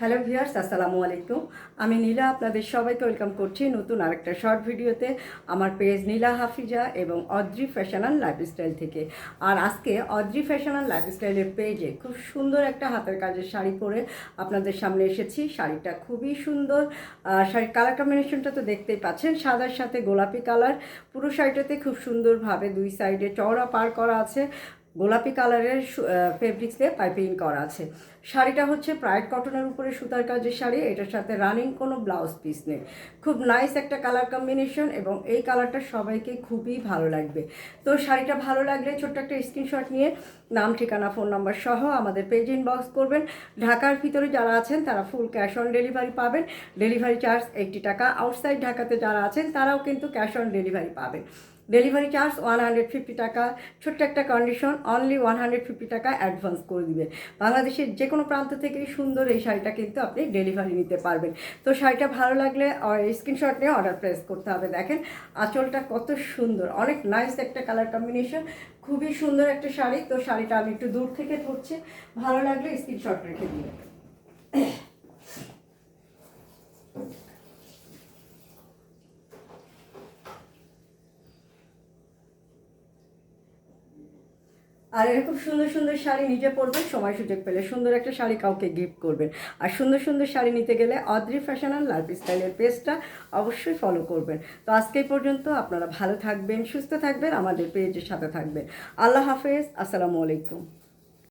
Hello viewers, আসসালামু আলাইকুম। আমি নীলা, আপনাদের সবাইকে ওয়েলকাম করছি নতুন আরেকটা শর্ট ভিডিওতে আমার পেজ নীলা হাফিজা এবং অদ্রি ফ্যাশন অ্যান্ড লাইফস্টাইল থেকে। আর আজকে অদ্রি ফ্যাশন অ্যান্ড লাইফস্টাইলের পেজে খুব সুন্দর একটা হাতের কাজের শাড়ি পরে আপনাদের সামনে এসেছি। শাড়িটা খুবই সুন্দর। শাড়ির কালার কম্বিনেশনটা তো দেখতেই পাচ্ছেন, সাদার সাথে গোলাপি কালার। পুরো শাড়িটাতে খুব সুন্দরভাবে দুই সাইডে চওড়া পার করা আছে, গোলাপি কালারের ফেব্রিক্স দিয়ে পাইপিং করা আছে। শাড়িটা হচ্ছে প্রাইড কটনের উপরে সুতার কাজের শাড়ি, এটার সাথে রানিং কোনো ব্লাউজ পিস নেই। খুব নাইস একটা কালার কম্বিনেশন এবং এই কালারটা সবাইকে খুবই ভালো লাগবে। তো শাড়িটা ভালো লাগলে ছোট্ট একটা স্ক্রিনশট নিয়ে নাম, ঠিকানা, ফোন নাম্বার সহ আমাদের পেজ ইনবক্স করবেন। ঢাকার ভিতরে যারা আছেন তারা ফুল ক্যাশ অন ডেলিভারি পাবেন, ডেলিভারি চার্জ 80 টাকা। আউটসাইড ঢাকাতে যারা আছেন তারাও কিন্তু ক্যাশ অন ডেলিভারি পাবেন। ডেলিভারি চার্জ 150 টাকা। ছোট্ট একটা কন্ডিশন, অনলি 150 টাকা অ্যাডভান্স করে দিবেন। বাংলাদেশের যে কোনো প্রান্ত থেকেই সুন্দর এই শাড়িটা কিন্তু আপনি ডেলিভারি নিতে পারবেন। তো শাড়িটা ভালো লাগলে স্ক্রিনশট নিয়ে অর্ডার প্লেস করতে হবে। দেখেন আঁচলটা কত সুন্দর, অনেক নাইস একটা কালার কম্বিনেশন, খুবই সুন্দর একটা শাড়ি। তো শাড়িটা আমি একটু দূর থেকে ধরছি, ভালো লাগলে স্ক্রিনশট রেখে দিবেন। আর এরকম সুন্দর সুন্দর শাড়ি নিজে পরবেন, সময় সুযোগ পেলে সুন্দর একটা শাড়ি কাউকে গিফট করবেন। আর সুন্দর সুন্দর শাড়ি নিতে গেলে অদ্রি ফ্যাশন অ্যান্ড লাইফস্টাইলের পেজটা অবশ্যই ফলো করবেন। তো আজকে পর্যন্ত আপনারা ভালো থাকবেন, সুস্থ থাকবেন, আমাদের পেজের সাথে থাকবেন। আল্লাহ হাফেজ, আসসালামু আলাইকুম।